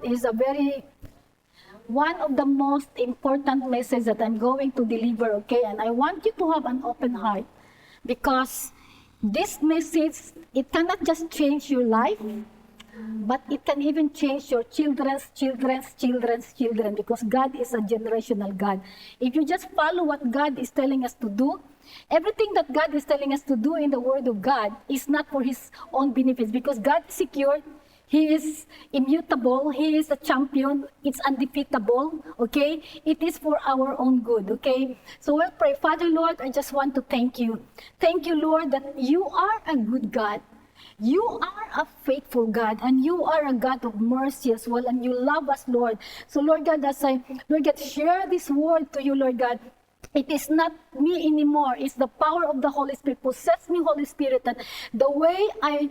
is a very one of the most important messages that I'm going to deliver, okay? And I want you to have an open heart because this message, it cannot just change your life, but it can even change your children's children because God is a generational God. If you just follow what God is telling us to do, everything that God is telling us to do in the Word of God is not for His own benefits because God is secure. He is immutable. He is a champion. It's undefeatable. Okay? It is for our own good. Okay? So we'll pray. Father, Lord, I just want to thank you. Thank you, Lord, that you are a good God. You are a faithful God, and you are a God of mercy as well, and you love us, Lord. So, Lord God, as I, Lord God, share this word to you, Lord God, it is not me anymore. It's the power of the Holy Spirit. Possess me, Holy Spirit. And the way I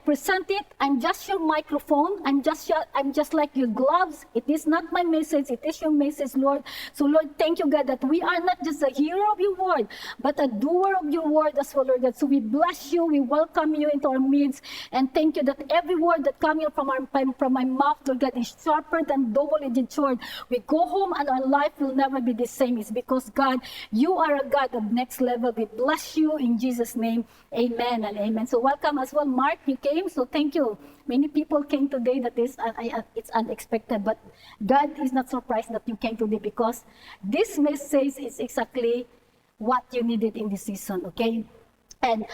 present it, I'm just your microphone. I'm just like your gloves. It is not my message. It is your message, Lord. So, Lord, thank you, God, that we are not just a hearer of your word, but a doer of your word as well, Lord God. So we bless you. We welcome you into our midst. And thank you that every word that comes from my mouth, Lord God, is sharper than double-edged sword. We go home and our life will never be the same. It's because, God, you are a God of next level. We bless you in Jesus' name. Amen and amen. So welcome as well, Mark. You came, so thank you. Many people came today. That is, it's unexpected, but God is not surprised that you came today because this message is exactly what you needed in this season. Okay, and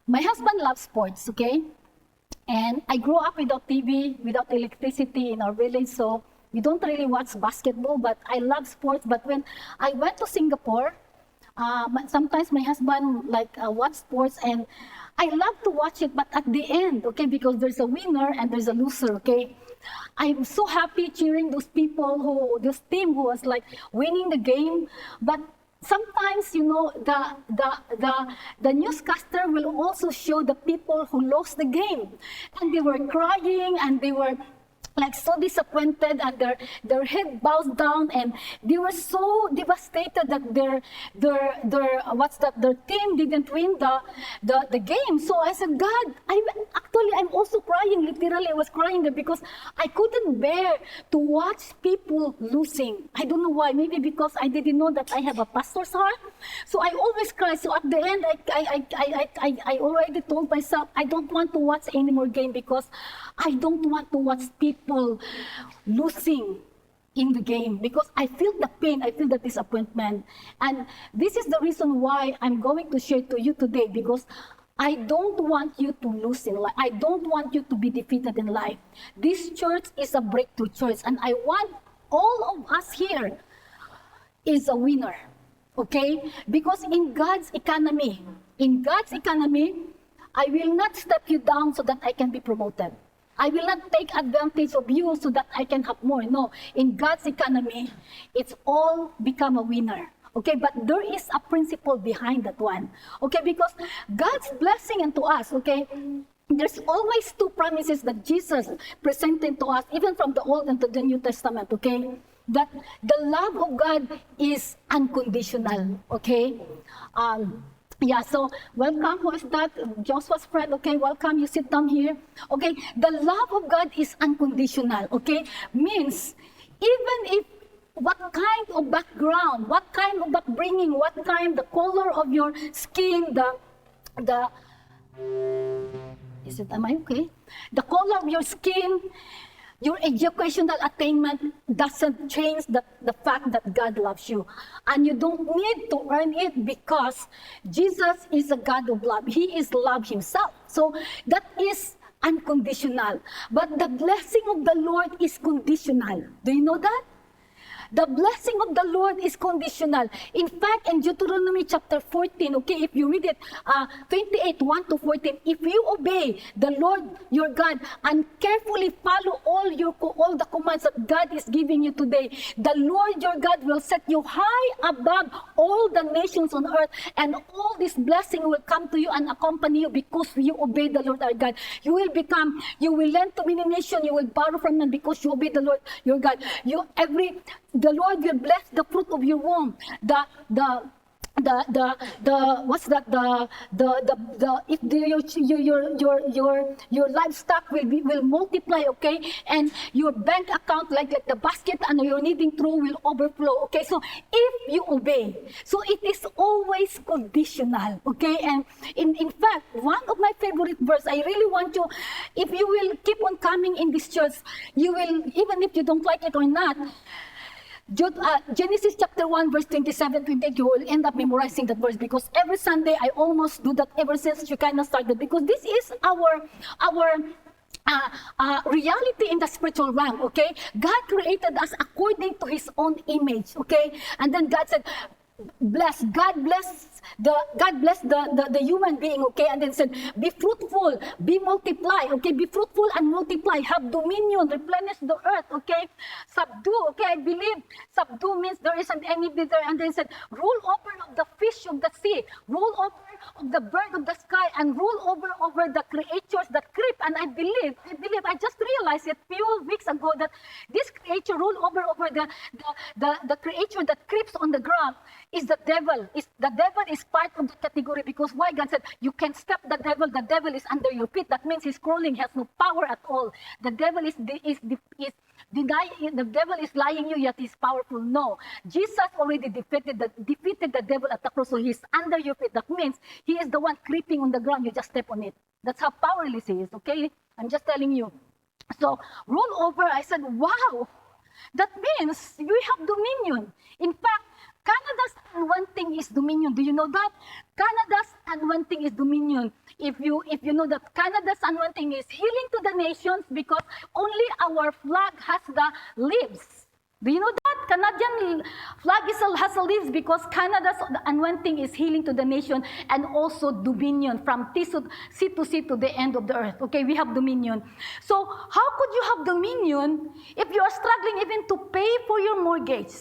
my husband loves sports. Okay, and I grew up without TV, without electricity in our village, so we don't really watch basketball, but I love sports. But when I went to Singapore, sometimes my husband watch sports, and I love to watch it. But at the end, okay, because there's a winner and there's a loser, okay, I'm so happy cheering those people this team who was like winning the game. But sometimes, you know, the newscaster will also show the people who lost the game, and they were crying and they were like so disappointed, and their head bows down, and they were so devastated that their team didn't win the game. So I said, God, I'm also crying. Literally, I was crying there because I couldn't bear to watch people losing. I don't know why. Maybe because I didn't know that I have a pastor's heart. So I always cry. So at the end, I already told myself I don't want to watch any more game because I don't want to watch people losing in the game because I feel the pain, I feel the disappointment. And this is the reason why I'm going to share to you today, because I don't want you to lose in life. I don't want you to be defeated in life. This church is a breakthrough church, and I want all of us here is a winner, okay? Because in God's economy, I will not step you down so that I can be promoted. I will not take advantage of you so that I can have more. No, in God's economy, it's all become a winner. Okay, but there is a principle behind that one. Okay, because God's blessing unto us, okay, there's always two promises that Jesus presented to us, even from the Old and to the New Testament, okay? That the love of God is unconditional, okay? Yeah, so welcome. Who is that? Joshua's friend. Okay, welcome. You sit down here. Okay, the love of God is unconditional. Okay, means even if what kind of background, what kind of upbringing, what kind, the color of your skin, am I okay? The color of your skin, your educational attainment doesn't change the fact that God loves you. And you don't need to earn it because Jesus is a God of love. He is love himself. So that is unconditional. But the blessing of the Lord is conditional. Do you know that? The blessing of the Lord is conditional. In fact, in Deuteronomy chapter 14, okay, if you read it, 28, 1 to 14, if you obey the Lord your God and carefully follow all the commands that God is giving you today, the Lord your God will set you high above all the nations on earth, and all this blessing will come to you and accompany you because you obey the Lord our God. You will lend to many nations, you will borrow from them because you obey the Lord your God. The Lord will bless the fruit of your womb, the what's that the if your livestock will multiply, okay, and your bank account, like the basket and your kneading trough will overflow, okay. So if you obey, so it is always conditional, okay. And in fact, one of my favorite verse, I really want you, if you will keep on coming in this church, you will, even if you don't like it or not, Genesis chapter 1 verse 27, 28, you will end up memorizing that verse, because every Sunday I almost do that ever since you kind of started, because this is our reality in the spiritual realm, okay? God created us according to His own image, okay? And then God said, God bless the human being, okay? And then said, be fruitful, be multiply, okay? Be fruitful and multiply, have dominion, replenish the earth, okay? Subdue, okay? I believe subdue means there isn't any bidder. And then said, rule over of the fish of the sea, rule over of the bird of the sky, and rule over the creatures that creep. And I believe, I just realized it few weeks ago that this creature rule over the creature that creeps on the ground is the devil. The devil is part of the category, because why? God said, you can step the devil is under your feet. That means he's crawling, has no power at all. The devil is denying, the devil is lying you, yet he's powerful. No, Jesus already defeated the devil at the cross, so he's under your feet. That means he is the one creeping on the ground, you just step on it. That's how powerless he is, okay? I'm just telling you. So, rule over, I said, wow, that means you have dominion. In fact, Canada's unwanting is dominion. Do you know that? Canada's unwanting is dominion. If you know that Canada's unwanting is healing to the nations, because only our flag has the leaves. Do you know that? Canadian flag has a leaves, because Canada's unwanting is healing to the nation, and also dominion from sea to sea to the end of the earth. Okay, we have dominion. So how could you have dominion if you are struggling even to pay for your mortgage?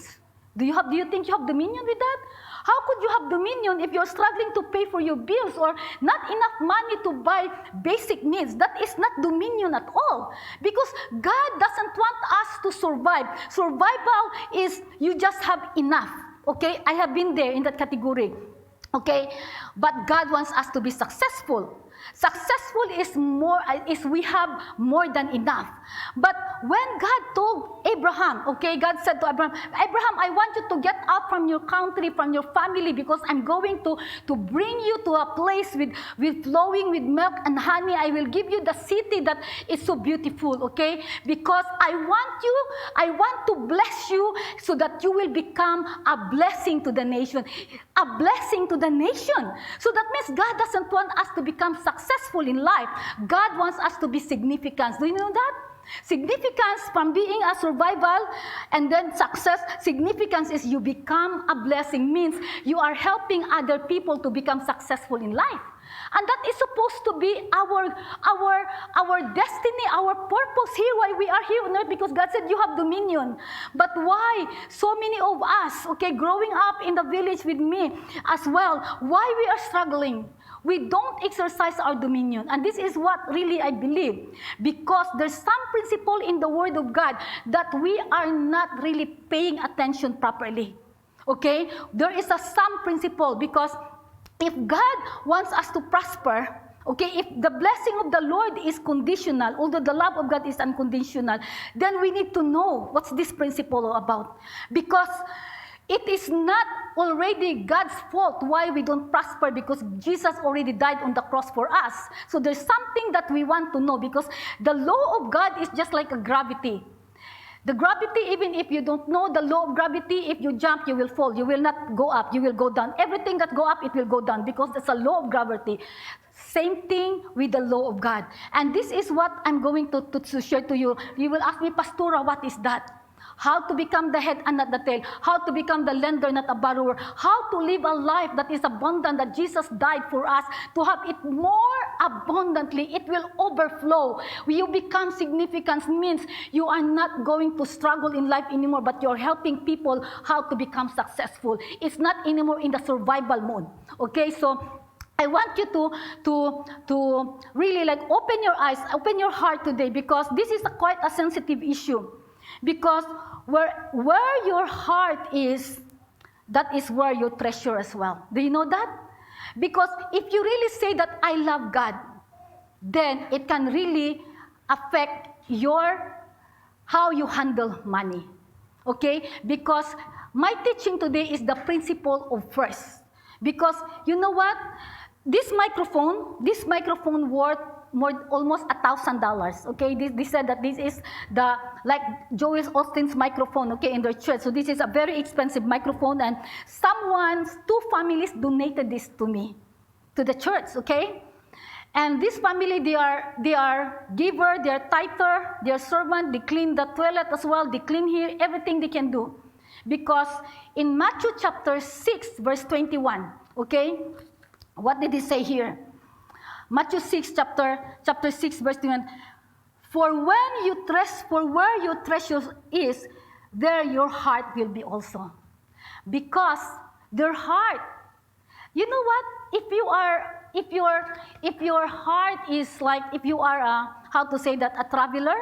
Do you think you have dominion with that? How could you have dominion if you're struggling to pay for your bills, or not enough money to buy basic needs? That is not dominion at all. Because God doesn't want us to survive. Survival is you just have enough. Okay? I have been there in that category. Okay? But God wants us to be successful. Successful is we have more than enough. But when God told Abraham, okay, God said to Abraham, I want you to get out from your country, from your family, because I'm going to bring you to a place with flowing with milk and honey. I will give you the city that is so beautiful, okay? Because I want to bless you so that you will become a blessing to the nation. A blessing to the nation. So that means God doesn't want us to become successful in life. God wants us to be significant. Do you know that? Significance from being a survival and then success. Significance is you become a blessing, means you are helping other people to become successful in life. And that is supposed to be our destiny, our purpose here, why we are here on earth, because God said you have dominion. But why so many of us, okay, growing up in the village with me as well, why we are struggling? We don't exercise our dominion. And this is what really I believe. Because there's some principle in the Word of God that we are not really paying attention properly. Okay? There is some principle, because if God wants us to prosper, okay, if the blessing of the Lord is conditional, although the love of God is unconditional, then we need to know what's this principle about. Because it is not already God's fault why we don't prosper, because Jesus already died on the cross for us. So there's something that we want to know, because the law of God is just like a gravity. The gravity, even if you don't know the law of gravity, if you jump, you will fall. You will not go up, you will go down. Everything that go up, it will go down, because it's a law of gravity. Same thing with the law of God. And this is what I'm going to share to you. You will ask me, Pastora, what is that? How to become the head and not the tail. How to become the lender, not a borrower. How to live a life that is abundant, that Jesus died for us. To have it more abundantly. It will overflow. When you become significant, means you are not going to struggle in life anymore, but you're helping people how to become successful. It's not anymore in the survival mode. Okay, so I want you to really like open your eyes, open your heart today, because this is quite a sensitive issue. Because where your heart is, that is where you treasure as well. Do you know that? Because if you really say that I love God, then it can really affect how you handle money. Okay? Because my teaching today is the principle of first. Because you know what? This microphone worth almost $1,000. Okay, they said that this is like Joel Austin's microphone. Okay, in their church. So this is a very expensive microphone, and two families donated this to me, to the church. Okay, and this family they are giver, they are tither, they are servant. They clean the toilet as well. They clean here, everything they can do, because in Matthew chapter 6 verse 21. Okay, what did he say here? Matthew 6, chapter 6, verse 21. For where your treasure is, there your heart will be also. Because their heart, you know what? If your heart is like, if you are a traveler,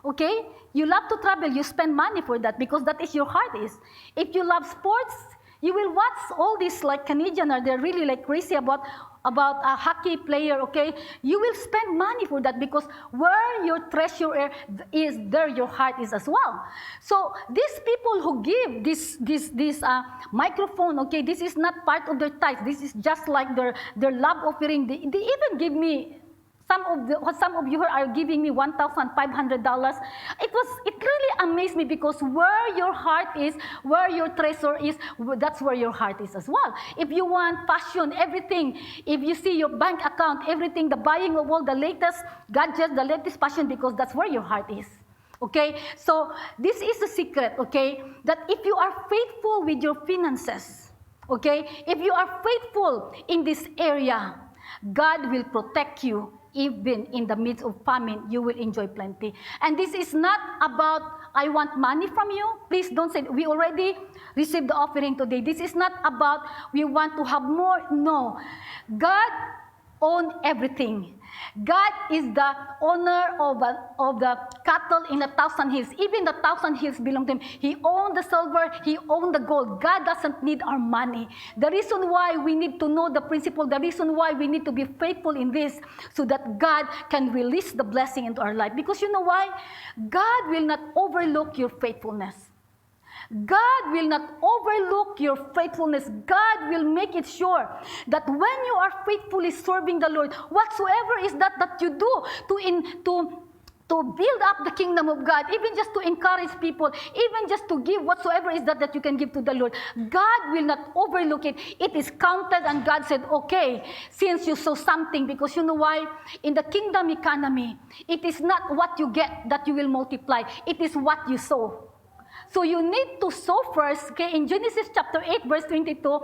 okay? You love to travel, you spend money for that because that is your heart is. If you love sports, you will watch all these like Canadian, or they're really like crazy about a hockey player, okay? You will spend money for that because where your treasure is, there your heart is as well. So these people who give this microphone, okay, this is not part of their tithe. This is just like their love offering. They even give me. Some of you are giving me $1,500. It really amazed me because where your heart is, where your treasure is, that's where your heart is as well. If you want fashion, everything, if you see your bank account, everything, the buying of all the latest gadgets, the latest fashion, because that's where your heart is. Okay, so this is the secret, okay, that if you are faithful with your finances, okay, if you are faithful in this area, God will protect you. Even in the midst of famine, you will enjoy plenty. And this is not about, I want money from you. Please don't say, we already received the offering today. This is not about, we want to have more. No. God owns everything. God is the owner of the cattle in 1,000 hills. Even the 1,000 hills belong to Him. He owns the silver. He owns the gold. God doesn't need our money. The reason why we need to know the principle, the reason why we need to be faithful in this, so that God can release the blessing into our life. Because you know why? God will not overlook your faithfulness. God will not overlook your faithfulness. God will make it sure that when you are faithfully serving the Lord, whatsoever is that you do to build up the kingdom of God, even just to encourage people, even just to give whatsoever is that you can give to the Lord, God will not overlook it. It is counted, and God said, okay, since you sow something, because you know why? In the kingdom economy, it is not what you get that you will multiply. It is what you sow. So you need to sow first, okay? In Genesis chapter 8, verse 22,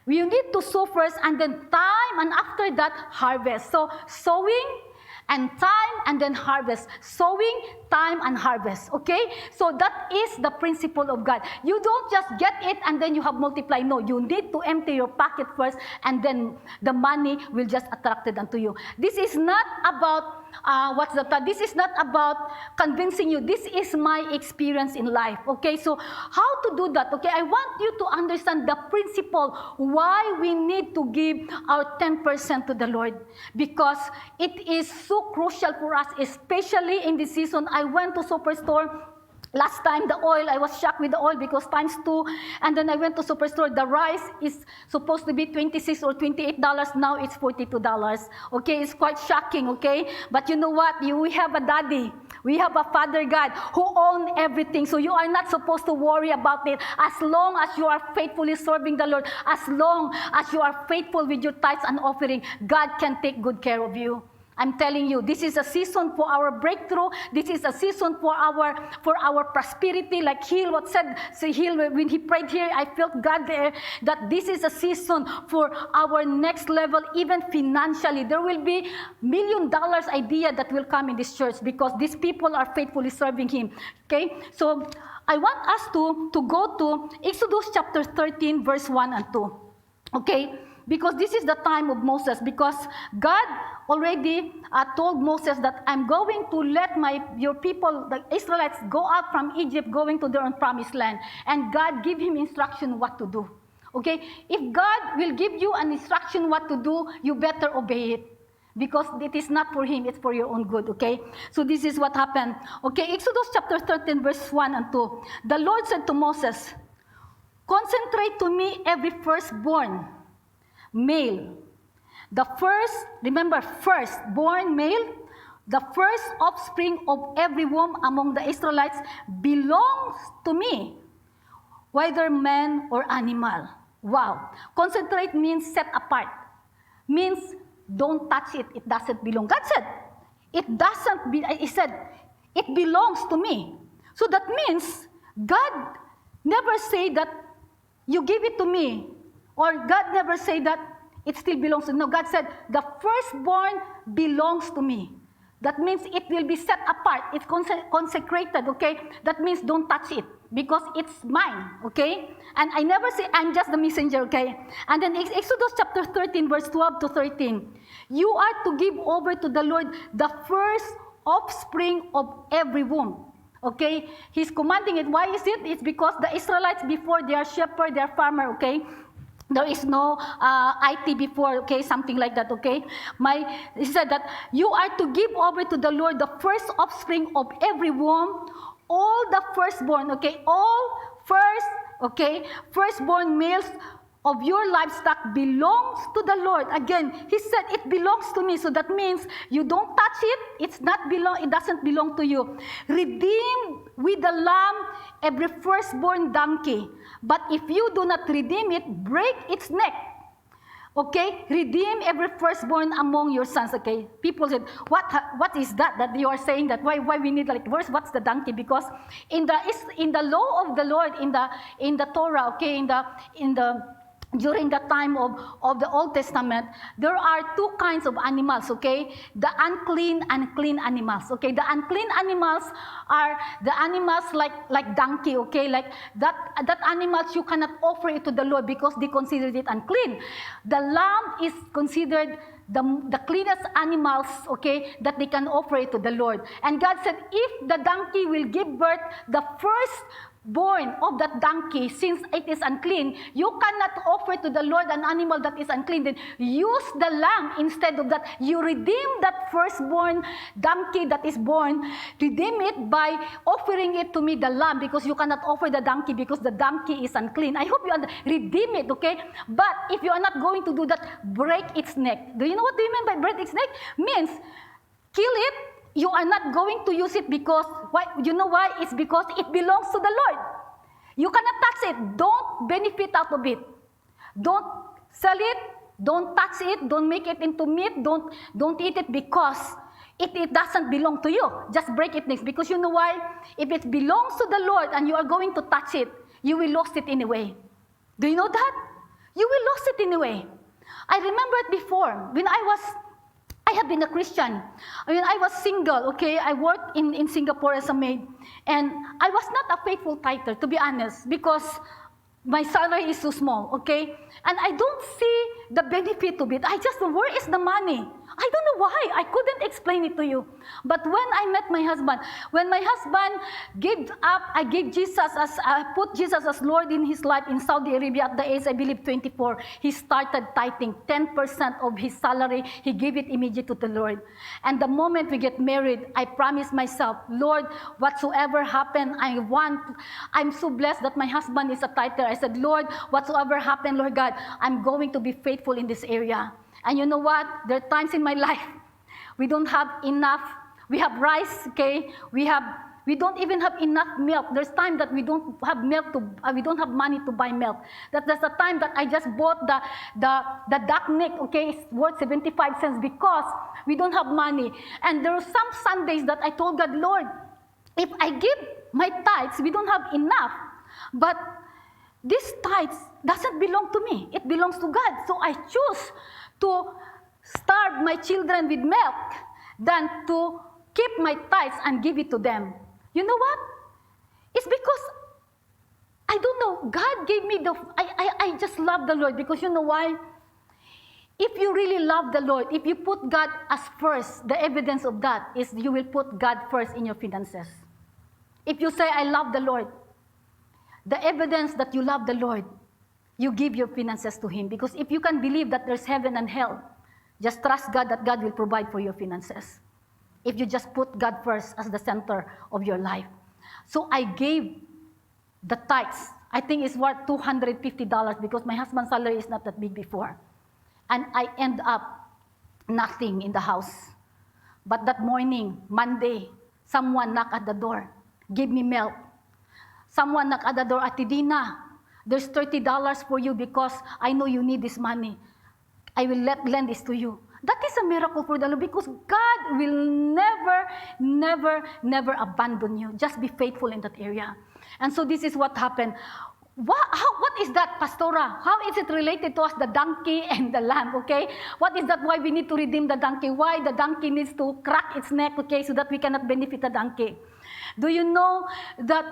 you need to sow first, and then time, and after that, harvest. So sowing and time, and then harvest. Sowing, time, and harvest, okay? So that is the principle of God. You don't just get it and then you have multiplied. No, you need to empty your pocket first, and then the money will just attract it unto you. This is not about this is not about convincing you. This is my experience in life. Okay, so how to do that? Okay, I want you to understand the principle why we need to give our 10% to the Lord, because it is so crucial for us, especially in this season. I went to Superstore. Last time, the oil, I was shocked with the oil because times 2. And then I went to Superstore. The rice is supposed to be $26 or $28. Now it's $42. Okay, it's quite shocking, okay? But you know what? We have a daddy. We have a Father God who owns everything. So you are not supposed to worry about it. As long as you are faithfully serving the Lord, as long as you are faithful with your tithes and offering, God can take good care of you. I'm telling you, this is a season for our breakthrough. This is a season for our prosperity. Like Hill, when he prayed here, I felt God there, that this is a season for our next level, even financially. There will be $1 million idea that will come in this church because these people are faithfully serving Him. Okay, so I want us to go to Exodus chapter 13, verse 1 and 2. Okay, because this is the time of Moses, because God already told Moses that I'm going to let your people, the Israelites, go out from Egypt, going to their own promised land. And God gave him instruction what to do. Okay? If God will give you an instruction what to do, you better obey it. Because it is not for Him, it's for your own good, okay? So this is what happened. Okay, Exodus chapter 13, verse 1 and 2. The Lord said to Moses, "Concentrate to me every firstborn male. The first, remember, firstborn male, the first offspring of every womb among the Israelites belongs to me, whether man or animal." Wow. Concentrate means set apart. Means don't touch it. It doesn't belong. God said, He said, it belongs to me. So that means God never say that you give it to me, or God never say that it still belongs to me. No, God said, the firstborn belongs to me. That means it will be set apart. It's consecrated, okay? That means don't touch it because it's mine, okay? And I never say I'm just the messenger, okay? And then Exodus chapter 13, verse 12 to 13. You are to give over to the Lord the first offspring of every womb. Okay? He's commanding it. Why is it? It's because the Israelites before, they are shepherd, they are farmer, okay? There is no IT before, okay, something like that, okay? He said that you are to give over to the Lord the first offspring of every womb, all the firstborn, okay, firstborn males of your livestock belongs to the Lord. Again, He said it belongs to me, so that means you don't touch it. It doesn't belong to you. Redeem with the lamb every firstborn donkey. But if you do not redeem it, break its neck. Okay? Redeem every firstborn among your sons. Okay? People said, what is that you are saying that? Why we need like verse? What's the donkey? Because in the law of the Lord, in the Torah, okay, during the time of the Old Testament, there are two kinds of animals, okay? The unclean and clean animals, okay? The unclean animals are the animals like donkey, okay? Like that animals you cannot offer it to the Lord because they consider it unclean. The lamb is considered the cleanest animals, okay, that they can offer it to the Lord. And God said, if the donkey will give birth, the first born of that donkey, since it is unclean, you cannot offer to the Lord an animal that is unclean. Then use the lamb instead of that. You redeem that firstborn donkey that is born. Redeem it by offering it to me, the lamb, because you cannot offer the donkey because the donkey is unclean. I hope you redeem it, okay? But if you are not going to do that, break its neck. Do you know what do you mean by break its neck? Means kill it. You are not going to use it because, why? You know why? It's because it belongs to the Lord. You cannot touch it. Don't benefit out of it. Don't sell it. Don't touch it. Don't make it into meat. Don't eat it because it doesn't belong to you. Just break it next. Because you know why? If it belongs to the Lord and you are going to touch it, you will lose it anyway. Do you know that? You will lose it anyway. I remember it before when I have been a Christian. I mean, I was single, okay? I worked in Singapore as a maid. And I was not a faithful tither, to be honest, because my salary is so small, okay? And I don't see the benefit of it. I just, where is the money? I don't know why. I couldn't explain it to you. But when I met my husband, when my husband gave up, I put Jesus as Lord in his life in Saudi Arabia at the age, I believe, 24. He started tithing 10% of his salary. He gave it immediately to the Lord. And the moment we get married, I promised myself, Lord, whatsoever happened, I'm so blessed that my husband is a tither. I said, Lord, whatsoever happened, Lord God, I'm going to be faithful in this area. And you know what? There are times in my life we don't have enough. We have rice, okay? We don't even have enough milk. There's time that we don't have we don't have money to buy milk. That's the time that I just bought the duck neck, okay? It's worth 75 cents because we don't have money. And there are some Sundays that I told God, Lord, if I give my tithes, we don't have enough. But this tithes doesn't belong to me. It belongs to God. So I choose to starve my children with milk than to keep my tithes and give it to them. You know what? It's because, I don't know, God gave me I just love the Lord because you know why? If you really love the Lord, if you put God as first, the evidence of that is you will put God first in your finances. If you say, I love the Lord, the evidence that you love the Lord, you give your finances to Him. Because if you can believe that there's heaven and hell, just trust God that God will provide for your finances. If you just put God first as the center of your life. So I gave the tithes. I think it's worth $250 because my husband's salary is not that big before. And I end up nothing in the house. But that morning, Monday, someone knocked at the door, gave me milk. Someone knocked at the door, Ate Dina, there's $30 for you because I know you need this money. I will lend this to you. That is a miracle for the Lord because God will never abandon you. Just be faithful in that area. And so this is what happened. What is that, Pastora? How is it related to us, the donkey and the lamb, okay? What is that, why we need to redeem the donkey? Why the donkey needs to crack its neck, okay, so that we cannot benefit the donkey? Do you know that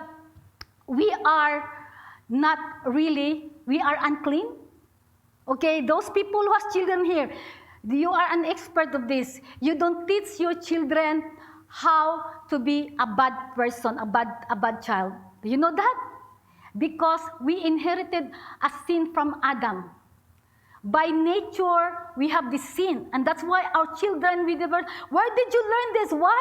we are not really, we are unclean? Okay, those people who have children here, you are an expert of this. You don't teach your children how to be a bad person, a bad child. Do you know that? Because we inherited a sin from Adam. By nature, we have this sin, and that's why our children, where did you learn this? Why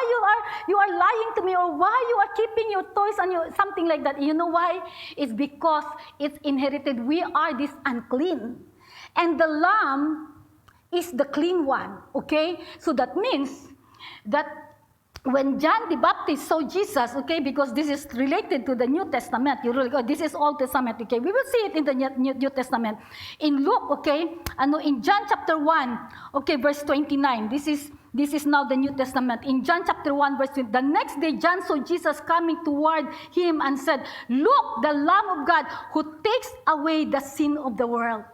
you are lying to me, or why you are keeping your toys and something like that? You know why? It's because it's inherited. We are this unclean, and the lamb is the clean one. Okay, so that means that when John the Baptist saw Jesus, okay, because this is related to the New Testament, this is Old Testament, okay, we will see it in the New Testament. In Luke, okay, in John chapter 1, okay, verse 29, this is now the New Testament. In John chapter 1, verse 20, the next day John saw Jesus coming toward him and said, "Look, the Lamb of God who takes away the sin of the world."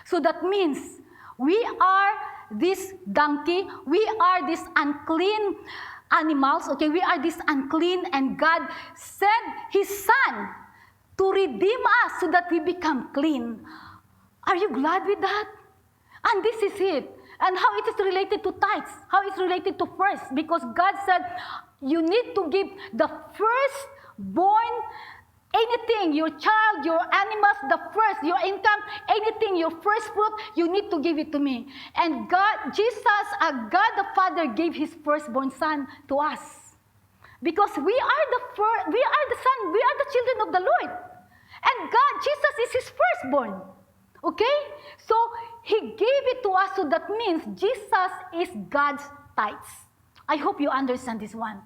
So that means we are this donkey, we are this unclean animals, okay, we are this unclean, and God sent His Son to redeem us so that we become clean. Are you glad with that? And this is it. And how it is related to tithes, how it's related to first, because God said you need to give the firstborn, anything, your child, your animals, the first, your income, anything, your first fruit, you need to give it to me. And God, Jesus, God the Father gave His firstborn Son to us. Because we are the Son, we are the children of the Lord. And God, Jesus is His firstborn. Okay? So, He gave it to us, so that means Jesus is God's tithes. I hope you understand this one.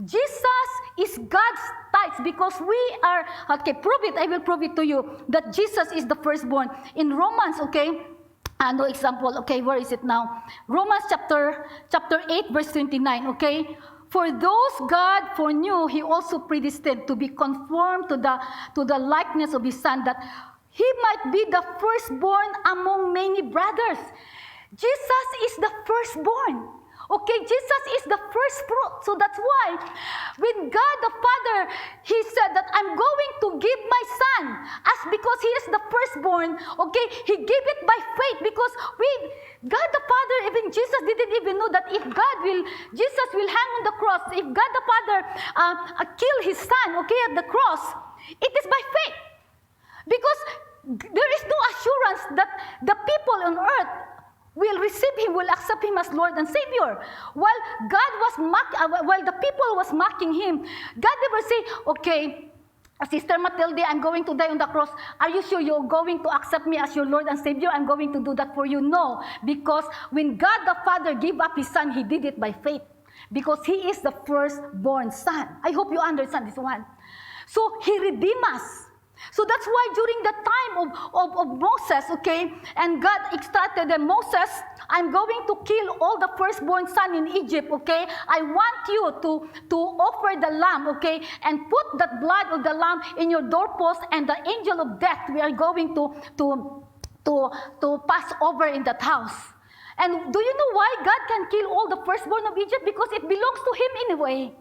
Jesus is God's tithes because we are, okay, prove it, I will prove it to you, that Jesus is the firstborn. In Romans, okay, no example, okay, where is it now? Romans chapter 8, verse 29, okay? For those God foreknew, He also predestined to be conformed to the likeness of His Son, that He might be the firstborn among many brothers. Jesus is the firstborn. Okay, Jesus is the first fruit. So that's why when God the Father, He said that I'm going to give my Son, as because He is the firstborn, okay, He gave it by faith, because God the Father, even Jesus didn't even know that if Jesus will hang on the cross, if God the Father kill His Son, okay, at the cross, it is by faith. Because there is no assurance that the people on earth will receive Him, will accept Him as Lord and Savior. While the people was mocking Him, God never say, okay, Sister Matilde, I'm going to die on the cross. Are you sure you're going to accept me as your Lord and Savior? I'm going to do that for you. No, because when God the Father gave up His Son, He did it by faith. Because He is the firstborn Son. I hope you understand this one. So He redeemed us. So that's why during the time of Moses, okay, and God instructed them, Moses, I'm going to kill all the firstborn son in Egypt, okay? I want you to offer the lamb, okay, and put the blood of the lamb in your doorpost, and the angel of death, we are going to pass over in that house. And do you know why God can kill all the firstborn of Egypt? Because it belongs to Him anyway.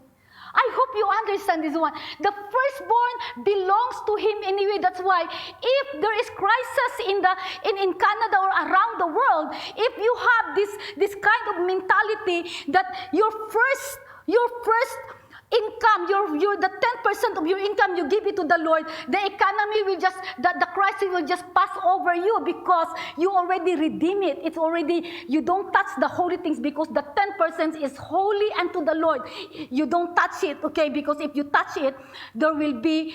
I hope you understand this one. The firstborn belongs to Him anyway. That's why if there is crisis in Canada or around the world, if you have this kind of mentality that your first income, the 10% of your income, you give it to the Lord, the economy will just, the crisis will just pass over you because you already redeem it. It's already, you don't touch the holy things because the 10% is holy unto the Lord. You don't touch it, okay? Because if you touch it, there will be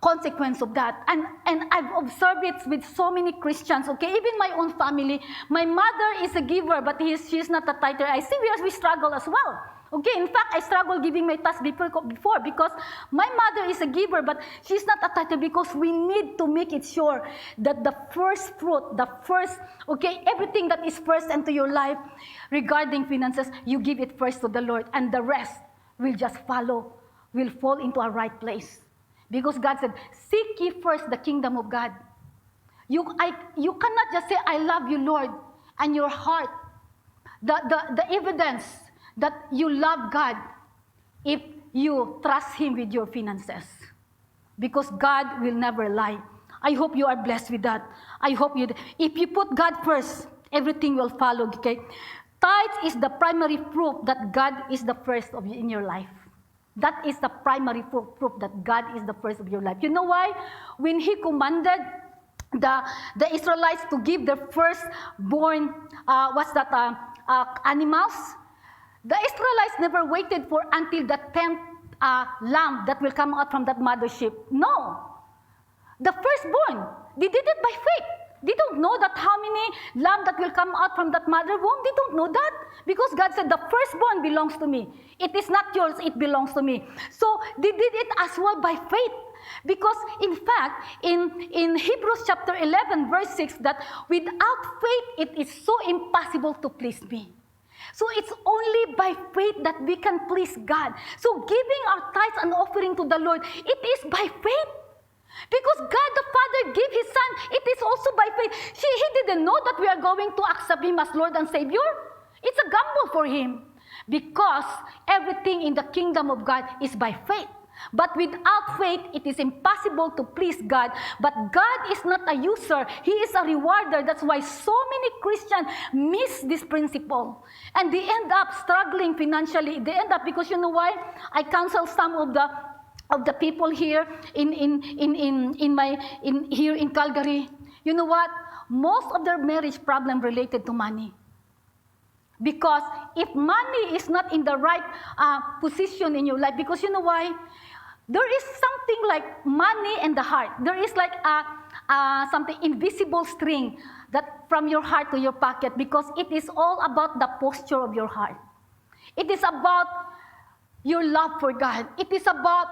consequence of that. And I've observed it with so many Christians, okay? Even my own family. My mother is a giver, but she's not a tither. I see we struggle as well. Okay, in fact, I struggle giving my tithes before because my mother is a giver, but she's not a tither because we need to make it sure that the first fruit, okay, everything that is first into your life regarding finances, you give it first to the Lord, and the rest will just follow, will fall into a right place. Because God said, seek ye first the kingdom of God. You cannot just say, I love you, Lord, and your heart, the evidence that you love God if you trust Him with your finances. Because God will never lie. I hope you are blessed with that. I hope if you put God first, everything will follow, okay? Tithe is the primary proof that God is the first in your life. That is the primary proof that God is the first of your life. You know why? When He commanded the Israelites to give their firstborn, animals, the Israelites never waited for until the 10th lamb that will come out from that mothership. No. The firstborn, they did it by faith. They don't know that how many lamb that will come out from that mother womb. They don't know that. Because God said, the firstborn belongs to me. It is not yours, it belongs to me. So they did it as well by faith. Because in fact, in Hebrews chapter 11, verse 6, that without faith, it is so impossible to please me. So it's only by faith that we can please God. So giving our tithes and offering to the Lord, it is by faith. Because God the Father gave His Son, it is also by faith. He didn't know that we are going to accept Him as Lord and Savior. It's a gamble for Him. Because everything in the kingdom of God is by faith. But without faith, it is impossible to please God. But God is not a user. He is a rewarder. That's why so many Christians miss this principle. And they end up struggling financially. They end up, because you know why? I counsel some of the people here here in Calgary. You know what? Most of their marriage problem related to money. Because if money is not in the right position in your life, because you know why? There is something like money and the heart. There is like something invisible string that from your heart to your pocket, because it is all about the posture of your heart. It is about your love for God. It is about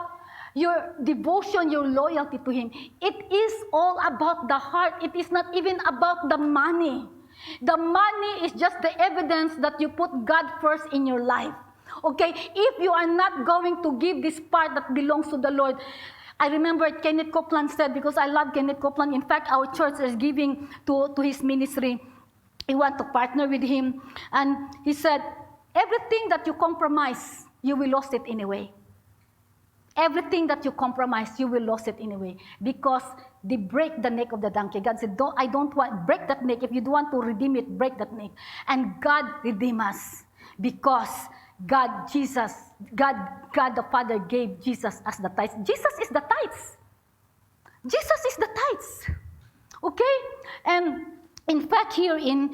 your devotion, your loyalty to Him. It is all about the heart. It is not even about the money. The money is just the evidence that you put God first in your life. Okay? If you are not going to give this part that belongs to the Lord, I remember Kenneth Copeland said, because I love Kenneth Copeland. In fact, our church is giving to his ministry. We want to partner with him. And he said, everything that you compromise, you will lose it anyway. Everything that you compromise, you will lose it anyway. Because they break the neck of the donkey. God said, I don't want, break that neck. If you don't want to redeem it, break that neck. And God redeemed us. Because God the Father gave Jesus as the tithes. Jesus is the tithes. Jesus is the tithes. Okay? And in fact, here in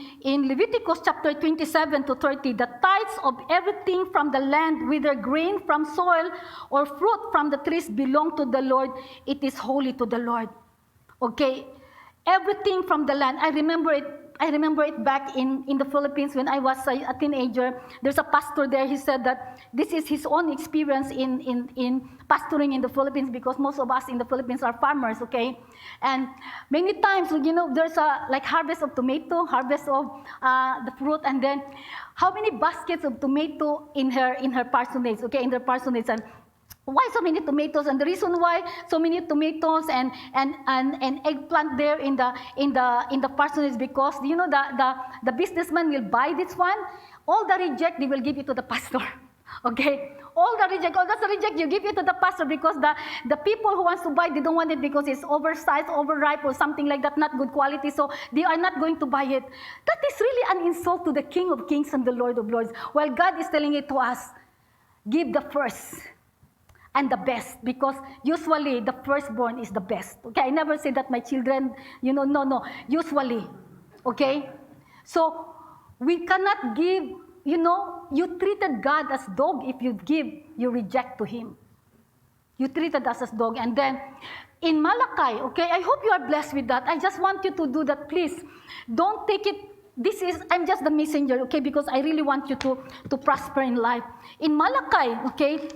Leviticus chapter 27 to 30, the tithes of everything from the land, whether grain from soil or fruit from the trees, belong to the Lord. It is holy to the Lord. Okay? Everything from the land. I remember it back in the Philippines when I was a teenager. There's a pastor there. He said that this is his own experience in pastoring in the Philippines, because most of us in the Philippines are farmers, okay? And many times, you know, there's a like harvest of tomato, harvest of the fruit, and then how many baskets of tomato in her parsonage, okay, in their parsonage. And why so many tomatoes? And the reason why so many tomatoes and eggplant there in the parsonage is because, you know, the businessman will buy this one. All the reject, they will give it to the pastor. Okay? All that's the reject, you give it to the pastor, because the people who wants to buy, they don't want it because it's oversized, overripe, or something like that, not good quality, so they are not going to buy it. That is really an insult to the King of Kings and the Lord of Lords. While God is telling it to us, give the first. and the best, because usually the firstborn is the best. Okay, I never say that my children, no, usually. Okay? So, we cannot give, you treated God as dog. If you give, you reject to Him. You treated us as dog. And then, in Malachi, okay, I hope you are blessed with that. I just want you to do that, please. Don't take it, I'm just the messenger, okay, because I really want you to prosper in life. In Malachi, okay,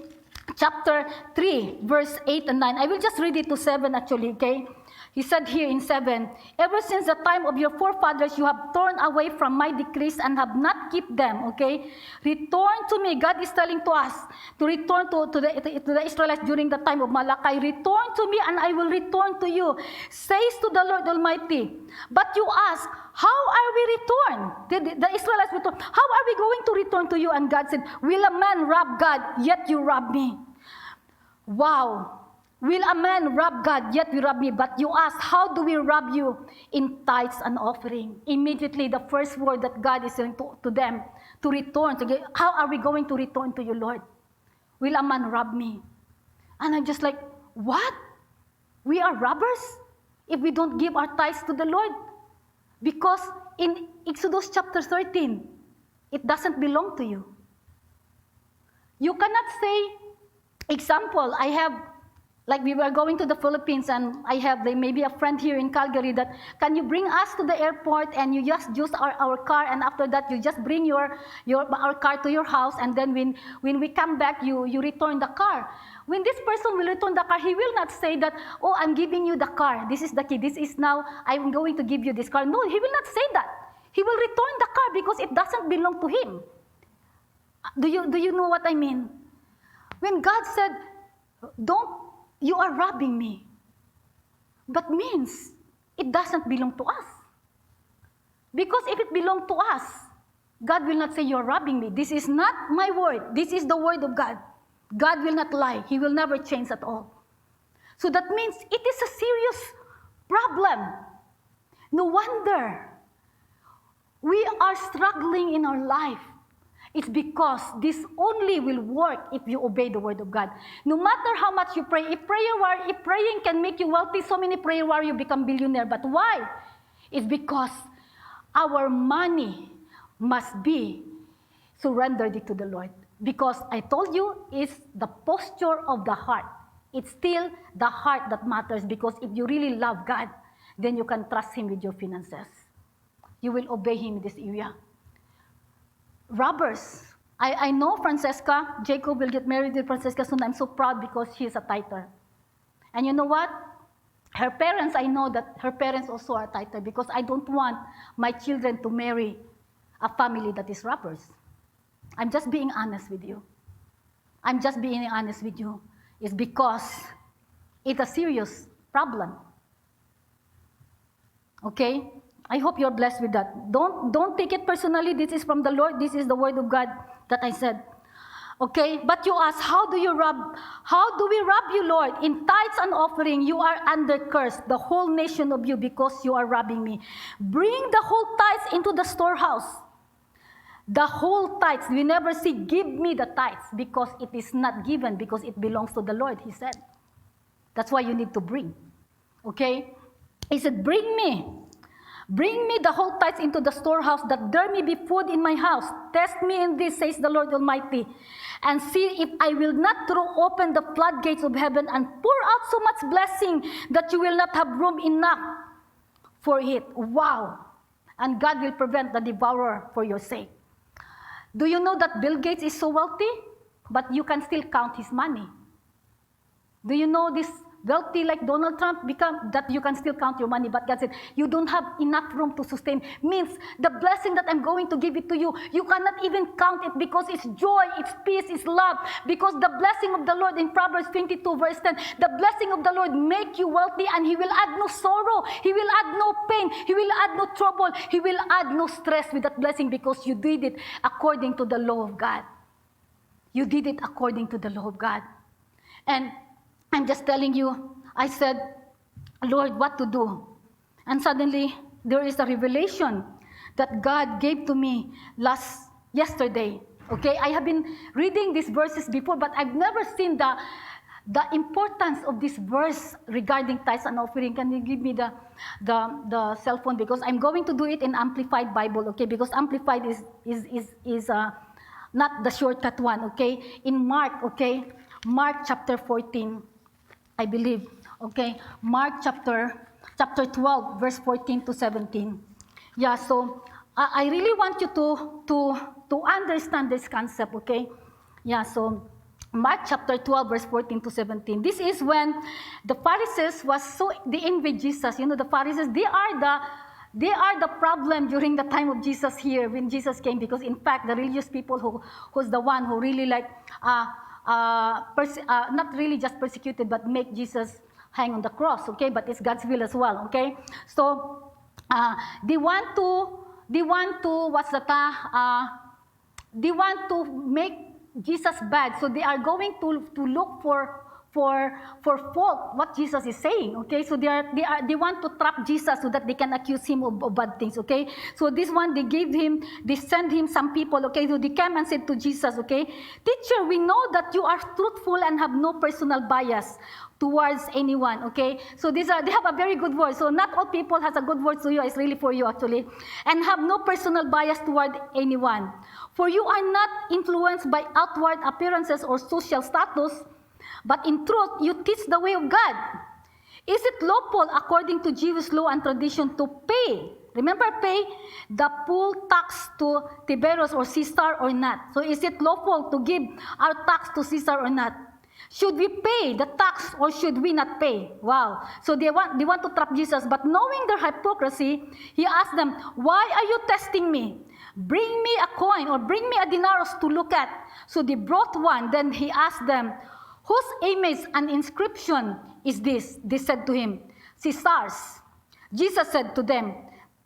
chapter 3, verse 8 and 9, I will just read it to 7 actually, okay. He said here in 7, ever since the time of your forefathers, you have torn away from my decrees and have not kept them, okay? Return to me. God is telling to us to return to the Israelites during the time of Malachi. Return to me and I will return to you, says to the Lord Almighty. But you ask, how are we returned? The Israelites returned. How are we going to return to you? And God said, will a man rob God, yet you rob me? Wow. Will a man rob God, yet we rob me? But you ask, how do we rob you? In tithes and offering. Immediately, the first word that God is saying to them, to return. How are we going to return to you, Lord? Will a man rob me? And I'm just like, what? We are robbers? If we don't give our tithes to the Lord? Because in Exodus chapter 13, it doesn't belong to you. You cannot say, example, I have, like we were going to the Philippines and I have maybe a friend here in Calgary that, can you bring us to the airport and you just use our car, and after that you just bring our car to your house, and then when we come back you return the car. When this person will return the car, he will not say that, oh, I'm giving you the car, this is the key, this is now, I'm going to give you this car. No, he will not say that. He will return the car because it doesn't belong to him. Do you know what I mean? When God said, you are robbing me, but means it doesn't belong to us. Because if it belonged to us, God will not say you're robbing me. This is not my word. This is the word of God. God will not lie. He will never change at all. So that means it is a serious problem. No wonder we are struggling in our life. It's because this only will work if you obey the word of God. No matter how much you pray, if praying can make you wealthy, so many prayer warriors become billionaire. But why? It's because our money must be surrendered to the Lord. Because I told you, it's the posture of the heart. It's still the heart that matters, because if you really love God, then you can trust Him with your finances. You will obey Him in this area. Robbers. I know Francesca, Jacob will get married with Francesca soon. I'm so proud because she is a tither. And you know what? Her parents, I know that her parents also are tither, because I don't want my children to marry a family that is robbers. I'm just being honest with you. I'm just being honest with you. It's because it's a serious problem. Okay? I hope you're blessed with that. Don't take it personally. This is from the Lord. This is the word of God that I said. Okay? But you ask, how do we rob you, Lord? In tithes and offering, you are under curse, the whole nation of you, because you are robbing me. Bring the whole tithes into the storehouse. The whole tithes. We never see, give me the tithes, because it is not given, because it belongs to the Lord, He said. That's why you need to bring. Okay? He said, bring me the whole tithes into the storehouse, that there may be food in my house. Test me in this, says the Lord Almighty, and see if I will not throw open the floodgates of heaven and pour out so much blessing that you will not have room enough for it. Wow. And God will prevent the devourer for your sake. Do you know that Bill Gates is so wealthy, but you can still count his money? Do you know this wealthy like Donald Trump that you can still count your money, but God said, you don't have enough room to sustain. Means the blessing that I'm going to give it to you, you cannot even count it, because it's joy, it's peace, it's love. Because the blessing of the Lord in Proverbs 22 verse 10, the blessing of the Lord make you wealthy, and He will add no sorrow, He will add no pain, He will add no trouble, He will add no stress with that blessing, because you did it according to the law of God. You did it according to the law of God. And I'm just telling you, I said, Lord, what to do? And suddenly, there is a revelation that God gave to me yesterday. Okay, I have been reading these verses before, but I've never seen the importance of this verse regarding tithes and offering. Can you give me the cell phone, because I'm going to do it in Amplified Bible, okay? Because Amplified is not the shortcut one, okay? In Mark, okay? Mark chapter 14, I believe, okay? Mark chapter 12, verse 14 to 17. Yeah, so I really want you to understand this concept, okay? Yeah, so Mark chapter 12, verse 14 to 17. This is when the Pharisees they envied Jesus. You know, the Pharisees, they are the problem during the time of Jesus here when Jesus came, because in fact the religious people who's the one who really like not really just persecuted but make Jesus hang on the cross, okay? But it's God's will as well, okay? So they want to they want to make Jesus bad, so they are going to look for fault what Jesus is saying, okay? So they want to trap Jesus so that they can accuse him of bad things, okay? So this one, they send him some people, okay? So they came and said to Jesus, okay, teacher, we know that you are truthful and have no personal bias towards anyone, okay? So they have a very good word. So not all people has a good word to you. It's really for you, actually. And have no personal bias toward anyone. For you are not influenced by outward appearances or social status, but in truth, you teach the way of God. Is it lawful according to Jewish law and tradition to pay? Remember, pay the full tax to Tiberius or Caesar or not? So is it lawful to give our tax to Caesar or not? Should we pay the tax or should we not pay? Wow. So they want to trap Jesus, but knowing their hypocrisy, he asked them, why are you testing me? Bring me a coin or bring me a denarius to look at. So they brought one. Then he asked them, whose image and inscription is this? They said to him, Caesar's. Jesus said to them,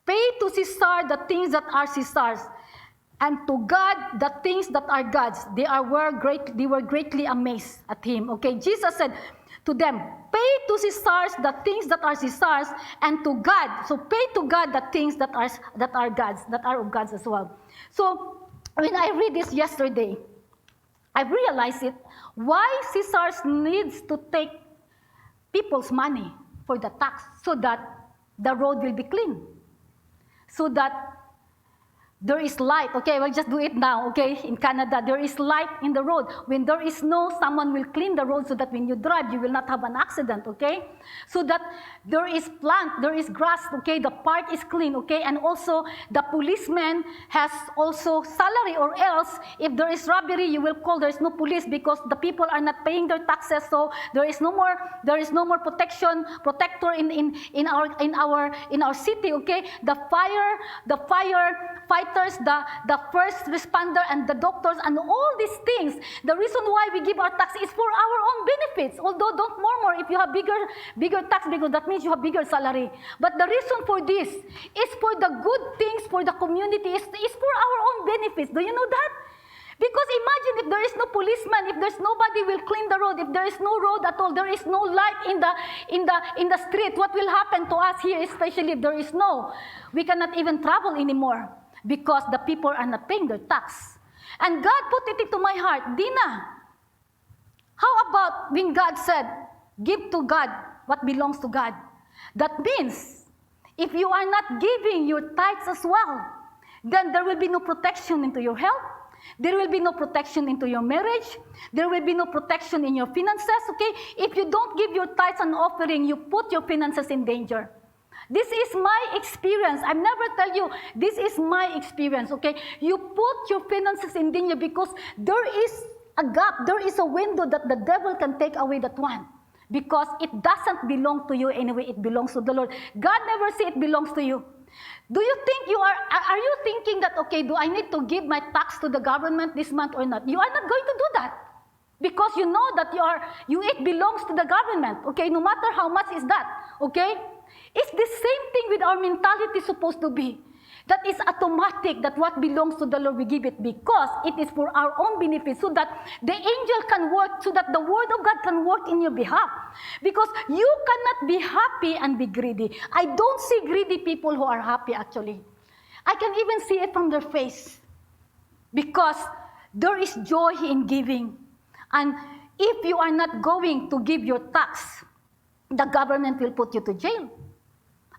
pay to Caesar the things that are Caesar's, and to God the things that are God's. They were greatly amazed at him. Okay, Jesus said to them, pay to Caesar's the things that are Caesar's, and to God. So pay to God the things that are God's, that are of God's as well. So when I read this yesterday, I realized it. Why Caesar's needs to take people's money for the tax so that the road will be clean, so that there is light. Okay, we'll just do it now, okay? In Canada, there is light in the road. When there is snow, someone will clean the road so that when you drive, you will not have an accident, okay? So that there is plant, there is grass, okay? The park is clean, okay? And also, the policeman has also salary, or else, if there is robbery, you will call, there is no police because the people are not paying their taxes, so there is no more protector in our city, okay? The firefighters, the first responder, and the doctors, and all these things. The reason why we give our tax is for our own benefits. Although don't murmur if you have bigger tax, because that means you have bigger salary. But the reason for this is for the good things for the community. Is for our own benefits. Do you know that? Because imagine if there is no policeman, if there's nobody will clean the road, if there is no road at all, there is no light in the street, what will happen to us here, especially if there is snow? We cannot even travel anymore because the people are not paying their tax. And God put it into my heart, Dina, how about when God said, give to God what belongs to God? That means, if you are not giving your tithes as well, then there will be no protection into your health. There will be no protection into your marriage. There will be no protection in your finances, okay? If you don't give your tithes and offering, you put your finances in danger. This is my experience. I never tell you, this is my experience, okay? You put your finances in danger because there is a gap, there is a window that the devil can take away that one. Because it doesn't belong to you anyway, it belongs to the Lord. God never said it belongs to you. Do you think are you thinking that, okay, do I need to give my tax to the government this month or not? You are not going to do that. Because you know that it belongs to the government, okay? No matter how much is that, okay? It's the same thing with our mentality supposed to be. That is automatic that what belongs to the Lord, we give it because it is for our own benefit, so that the angel can work, so that the word of God can work in your behalf. Because you cannot be happy and be greedy. I don't see greedy people who are happy, actually. I can even see it from their face. Because there is joy in giving. And if you are not going to give your tax, the government will put you to jail.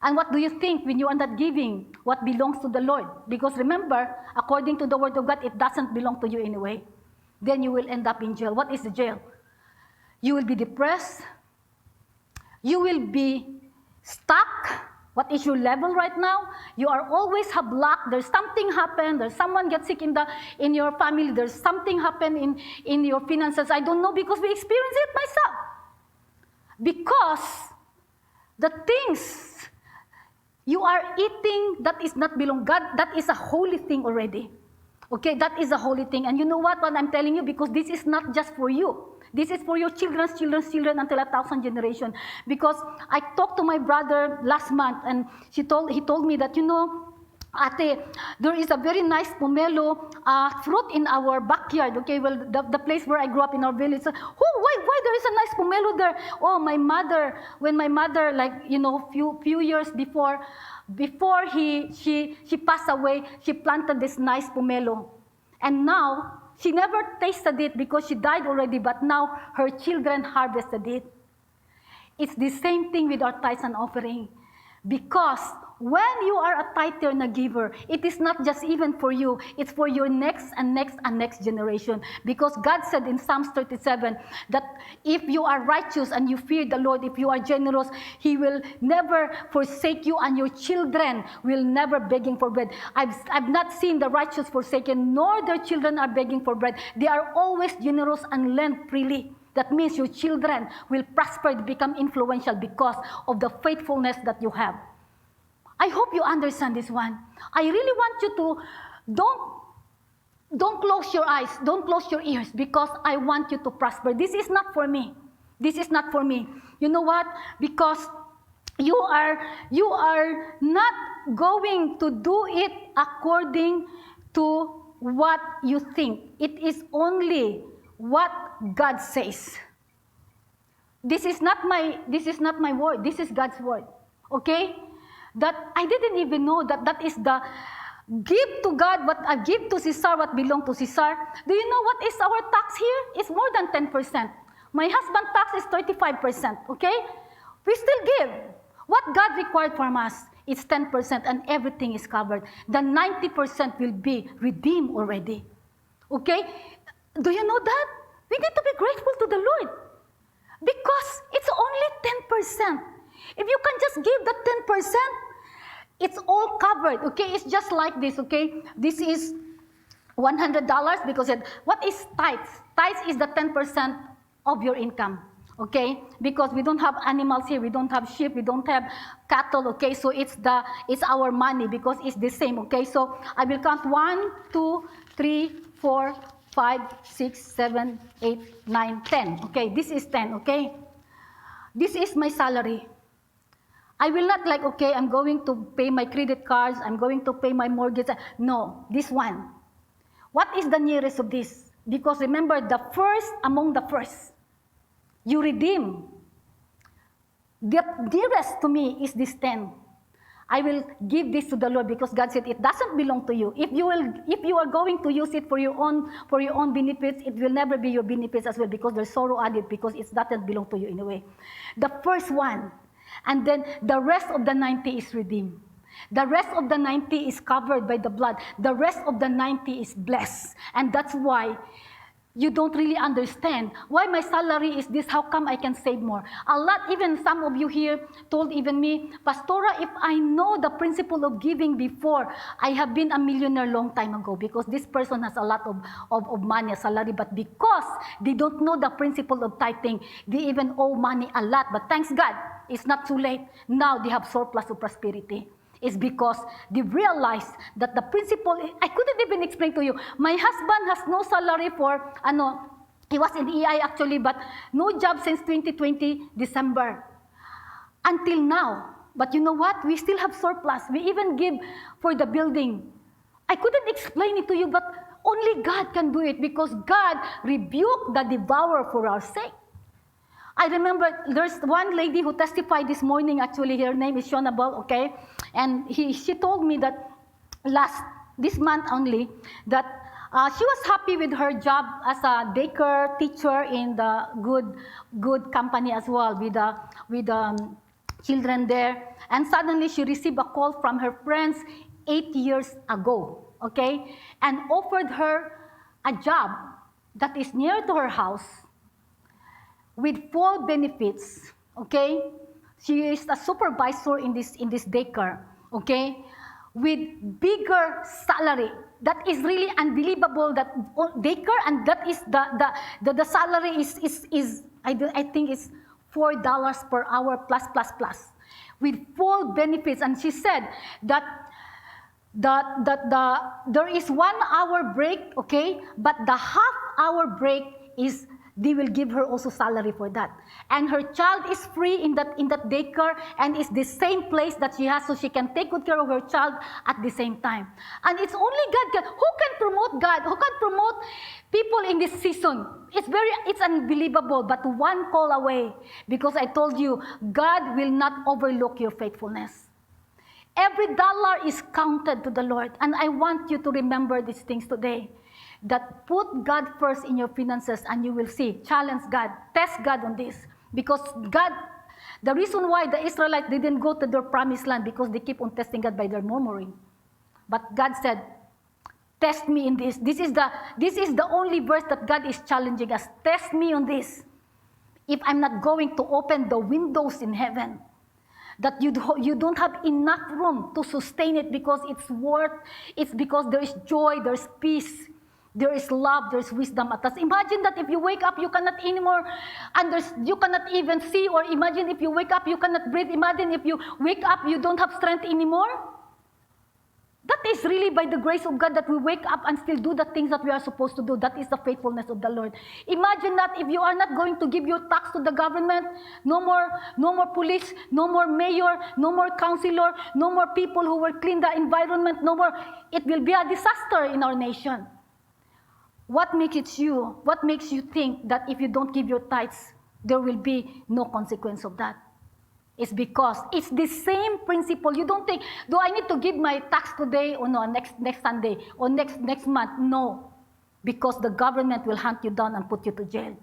And what do you think when you are not giving what belongs to the Lord? Because remember, according to the Word of God, it doesn't belong to you anyway. Then you will end up in jail. What is the jail? You will be depressed. You will be stuck. What is your level right now? You are always have lack. There's something happen. There's someone gets sick in your family. There's something happen in your finances. I don't know because we experience it myself. Because the things you are eating that is not belong God, that is a holy thing already. Okay, that is a holy thing. And you know what I'm telling you? Because this is not just for you. This is for your children's children until 1,000 generation. Because I talked to my brother last month and he told me that, Ate, there is a very nice pomelo fruit in our backyard. Okay, well, the place where I grew up in our village. Why there is a nice pomelo there? Oh, my mother, when my mother, few years before she passed away, she planted this nice pomelo. And now, she never tasted it because she died already, but now her children harvested it. It's the same thing with our tithes and offering. Because when you are a tither and a giver, it is not just even for you, it's for your next and next and next generation. Because God said in Psalms 37 that if you are righteous and you fear the Lord, if you are generous, He will never forsake you and your children will never begging for bread. I've not seen the righteous forsaken, nor their children are begging for bread. They are always generous and lend freely. That means your children will prosper, become influential because of the faithfulness that you have. I hope you understand this one. I really want you to don't close your eyes, don't close your ears, because I want you to prosper. This is not for me. This is not for me. You know what? Because you are not going to do it according to what you think. It is only what God says. This is not my word. This is God's word. Okay? That I didn't even know that is the give to God what I give to Caesar what belongs to Caesar. Do you know what is our tax here? It's more than 10%. My husband's tax is 35%. Okay? We still give. What God required from us is 10% and everything is covered. The 90% will be redeemed already. Okay? Do you know that? We need to be grateful to the Lord. Because it's only 10%. If you can just give the 10%, it's all covered, okay? It's just like this, okay? This is $100 because what is tithes? Tithes is the 10% of your income, okay? Because we don't have animals here, we don't have sheep, we don't have cattle, okay? So it's our money because it's the same, okay? So I will count 1, 2, 3, 4, 5, 6, 7, 8, 9, 10. Okay, this is 10, okay? This is my salary. I will not okay, I'm going to pay my credit cards, I'm going to pay my mortgage. No, this one. What is the nearest of this? Because remember, the first among the first, you redeem. The dearest to me is this 10. I will give this to the Lord because God said it doesn't belong to you. If you are going to use it for your own benefits, it will never be your benefits as well because there's sorrow added because it doesn't belong to you anyway. The first one. And then the rest of the 90 is redeemed. The rest of the 90 is covered by the blood. The rest of the 90 is blessed. And that's why you don't really understand why my salary is this, how come I can save more? A lot, even some of you here told even me, Pastora, if I know the principle of giving before, I have been a millionaire long time ago because this person has a lot of money, a salary, but because they don't know the principle of tithing, they even owe money a lot. But thanks God, it's not too late. Now they have surplus of prosperity. It's because they realized that the principle, I couldn't even explain to you. My husband has no salary for, he was in EI actually, but no job since 2020, December. Until now. But you know what? We still have surplus. We even give for the building. I couldn't explain it to you, but only God can do it because God rebuked the devourer for our sake. I remember there's one lady who testified this morning, actually, her name is Shona Ball, okay? And she told me that this month only, that She was happy with her job as a daycare teacher in the good company as well with children there. And suddenly she received a call from her friends 8 years ago, okay, and offered her a job that is near to her house with full benefits, okay. She is a supervisor in this daycare, okay, with bigger salary. That is really unbelievable. That daycare, and that is the salary is I think is $4 per hour plus with full benefits. And she said that there is 1 hour break, okay, but the half-hour break is they will give her also salary for that. And her child is free in that daycare, and it's the same place that she has, so she can take good care of her child at the same time. And it's only God. Who can promote God? Who can promote people in this season? It's unbelievable, but one call away, because I told you, God will not overlook your faithfulness. Every dollar is counted to the Lord. And I want you to remember these things today. That put God first in your finances, and you will see. Challenge God. Test God on this. Because God, the reason why the Israelites didn't go to their promised land, because they keep on testing God by their murmuring. But God said, test me in this. This is the only verse that God is challenging us. Test me on this. If I'm not going to open the windows in heaven, that you don't have enough room to sustain it, because it's because there is joy, there's peace, there is love, there's wisdom at us. Imagine that if you wake up, you cannot anymore you cannot even see, or imagine if you wake up, you cannot breathe. Imagine if you wake up, you don't have strength anymore. That is really by the grace of God that we wake up and still do the things that we are supposed to do. That is the faithfulness of the Lord. Imagine that if you are not going to give your tax to the government, no more police, no more mayor, no more councilor, no more people who will clean the environment, no more. It will be a disaster in our nation. What makes you think that if you don't give your tithes, there will be no consequence of that? It's because it's the same principle. You don't think, do I need to give my tax today or no, next Sunday or next month? No, because the government will hunt you down and put you to jail.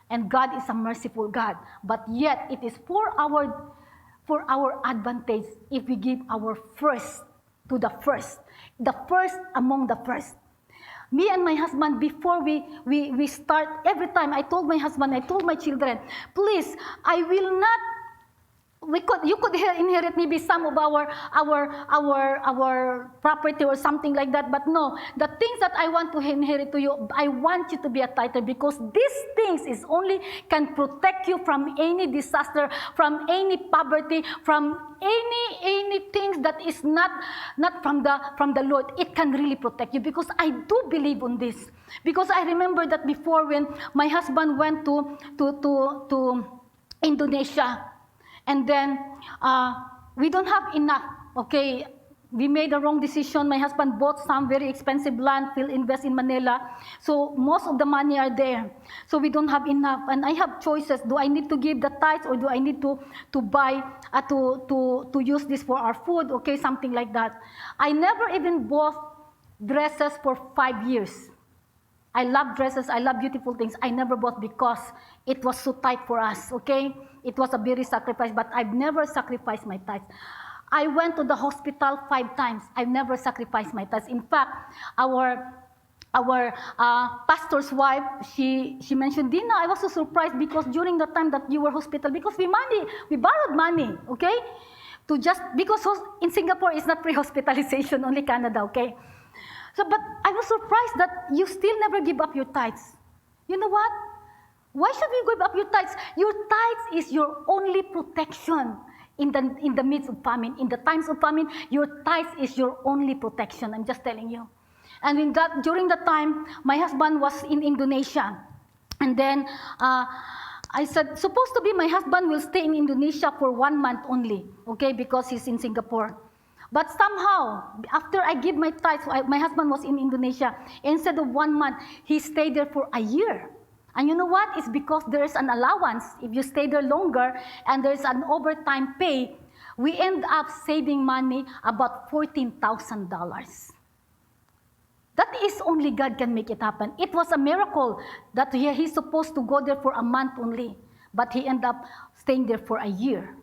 And God is a merciful God, but yet it is for our advantage if we give our first to the first among the first. Me and my husband, before we start, every time I told my husband, I told my children, please, I will not. You could inherit maybe some of our property or something like that, but no, the things that I want to inherit to you, I want you to be a tither, because these things is only can protect you from any disaster, from any poverty, from any things that is not from the Lord. It can really protect you, because I do believe on this. Because I remember that before, when my husband went to Indonesia. And then we don't have enough, okay? We made a wrong decision. My husband bought some very expensive land, will invest in Manila. So most of the money are there. So we don't have enough. And I have choices. Do I need to give the tithes, or do I need to buy, to use this for our food, okay, something like that. I never even bought dresses for 5 years. I love dresses, I love beautiful things. I never bought because it was so tight for us, okay? It was a very sacrifice, but I've never sacrificed my tithes. I went to the hospital 5 times. I've never sacrificed my tithes. In fact, our pastor's wife, she mentioned, Dina, I was so surprised because during the time that you were hospital, because we borrowed money, okay? Because in Singapore, it's not free hospitalization, only Canada, okay? So, but I was surprised that you still never give up your tithes. You know what? Why should we give up your tithes? Your tithes is your only protection in the midst of famine. In the times of famine, your tithes is your only protection. I'm just telling you. And during that time, my husband was in Indonesia. And then I said, supposed to be my husband will stay in Indonesia for 1 month only, okay, because he's in Singapore. But somehow, after I give my tithes, my husband was in Indonesia. Instead of 1 month, he stayed there for a year. And you know what? It's because there's an allowance. If you stay there longer and there's an overtime pay, we end up saving money, about $14,000. That is only God can make it happen. It was a miracle that he's supposed to go there for a month only, but he ended up staying there for a year.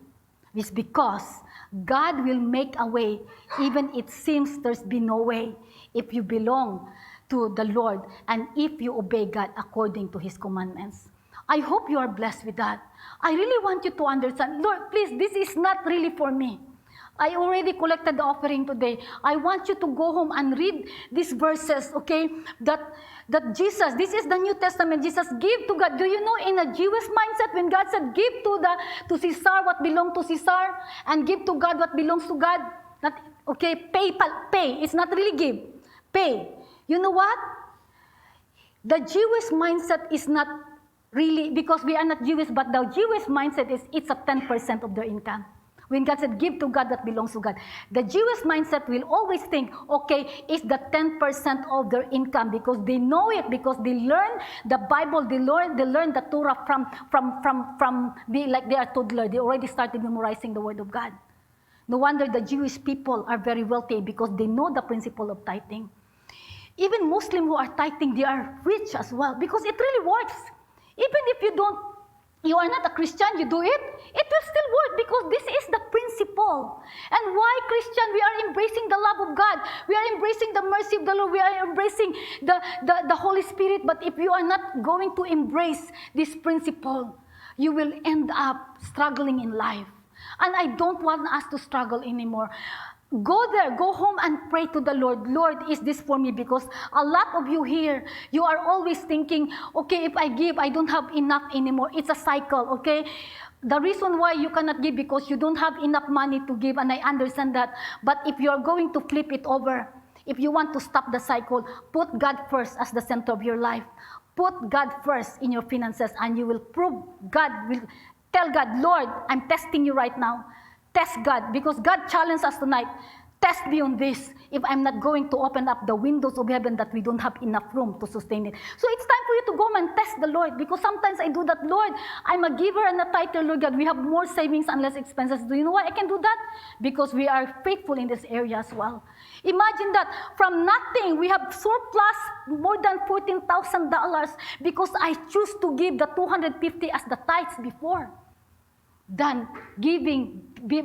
It's because God will make a way, even it seems there's been no way, if you belong to the Lord and if you obey God according to His commandments. I hope you are blessed with that. I really want you to understand, Lord, please, this is not really for me. I already collected the offering today. I want you to go home and read these verses, okay? That Jesus, this is the New Testament, Jesus give to God. Do you know in a Jewish mindset, when God said give to Caesar what belongs to Caesar and give to God what belongs to God, not, okay, pay. It's not really give, pay. You know what? The Jewish mindset is not really, because we are not Jewish, but the Jewish mindset is it's a 10% of their income. When God said, give to God that belongs to God. The Jewish mindset will always think, okay, it's the 10% of their income because they know it, because they learn the Bible, they learn the Torah from like they are toddler. They already started memorizing the Word of God. No wonder the Jewish people are very wealthy because they know the principle of tithing. Even Muslims who are tithing, they are rich as well because it really works. Even if you are not a Christian, you do it will still work because this is the principle. And why Christian? We are embracing the love of God. We are embracing the mercy of the Lord. We are embracing the Holy Spirit. But if you are not going to embrace this principle, you will end up struggling in life. And I don't want us to struggle anymore. Go there, go home and pray to the Lord. Lord, is this for me? Because a lot of you here, you are always thinking, okay, if I give, I don't have enough anymore. It's a cycle, okay? The reason why you cannot give because you don't have enough money to give, and I understand that. But if you are going to flip it over, if you want to stop the cycle, put God first as the center of your life. Put God first in your finances, and you will prove God will tell God, Lord, I'm testing you right now. Test God, because God challenged us tonight. Test me on this if I'm not going to open up the windows of heaven that we don't have enough room to sustain it. So it's time for you to go and test the Lord, because sometimes I do that. Lord, I'm a giver and a tither, Lord God. We have more savings and less expenses. Do you know why I can do that? Because we are faithful in this area as well. Imagine that from nothing, we have surplus more than $14,000 because I choose to give the $250 as the tithes before than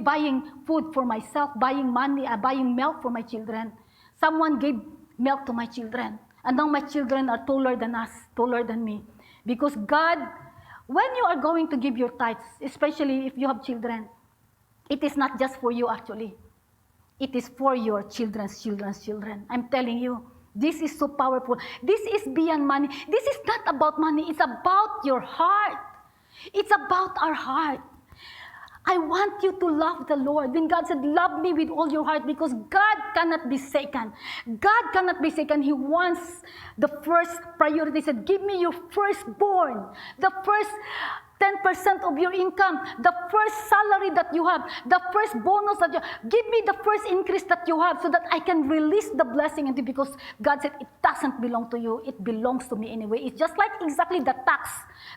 buying food for myself, buying money, buying milk for my children. Someone gave milk to my children, and now my children are taller than us, taller than me. Because God, when you are going to give your tithes, especially if you have children, it is not just for you actually. It is for your children's children. I'm telling you, this is so powerful. This is beyond money. This is not about money. It's about your heart. It's about our heart. I want you to love the Lord. When God said, love me with all your heart, because God cannot be shaken. God cannot be shaken. He wants the first priority. He said, give me your firstborn, the first 10% of your income, the first salary that you have, the first bonus that you have. Give me the first increase that you have so that I can release the blessing into you, because God said it doesn't belong to you, it belongs to me anyway. It's just like exactly the tax.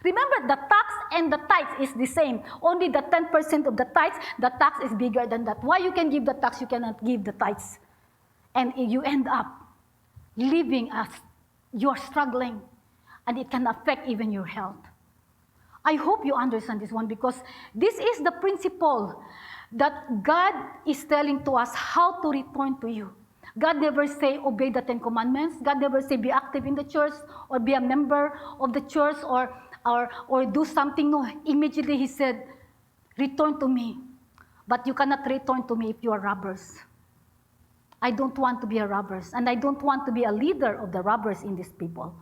Remember, the tax and the tithes is the same. Only the 10% of the tithes, the tax is bigger than that. Why you can give the tax, you cannot give the tithes? And you end up living as you are struggling, and it can affect even your health. I hope you understand this one, because this is the principle that God is telling to us how to return to you. God never say obey the 10 commandments. God never say be active in the church or be a member of the church or do something. No, immediately He said, return to me. But you cannot return to me if you are robbers. I don't want to be a robbers, and I don't want to be a leader of the robbers in these people.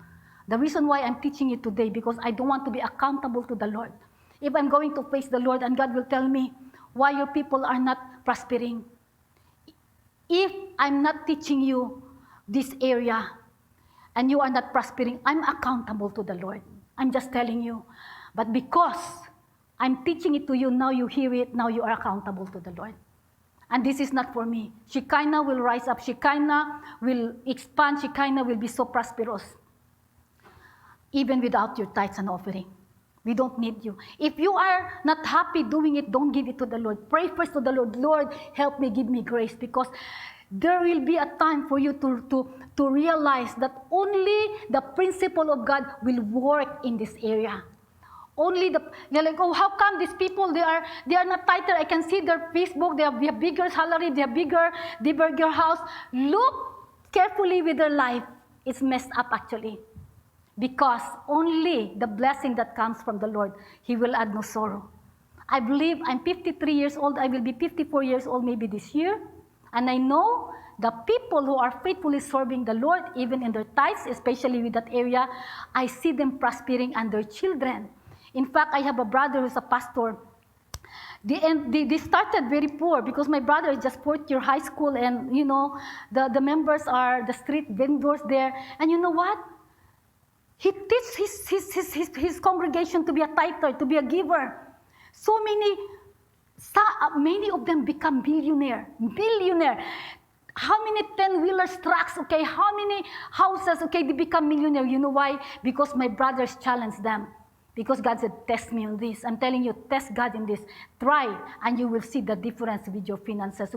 The reason why I'm teaching you today, because I don't want to be accountable to the Lord. If I'm going to face the Lord and God will tell me why your people are not prospering, if I'm not teaching you this area and you are not prospering, I'm accountable to the Lord. I'm just telling you. But because I'm teaching it to you, now you hear it, now you are accountable to the Lord. And this is not for me. Shekinah will rise up. Shekinah will expand. Shekinah will be so prosperous. Even without your tithes and offering. We don't need you. If you are not happy doing it, don't give it to the Lord. Pray first to the Lord. Lord, help me, give me grace. Because there will be a time for you to realize that only the principle of God will work in this area. Only you're like, oh, how come these people, they are not tighter? I can see their Facebook, they have bigger salary, they have bigger house. Look carefully with their life. It's messed up actually. Because only the blessing that comes from the Lord, He will add no sorrow. I believe I'm 53 years old. I will be 54 years old maybe this year. And I know the people who are faithfully serving the Lord, even in their tithes, especially with that area, I see them prospering and their children. In fact, I have a brother who's a pastor. They started very poor because my brother is just fourth year high school, and you know, the members are the street vendors there. And you know what? He teaches his congregation to be a tither, to be a giver. So many of them become billionaire. How many 10-wheeler trucks, okay, how many houses, okay, they become millionaire. You know why? Because my brothers challenged them. Because God said, test me on this. I'm telling you, test God in this. Try, and you will see the difference with your finances.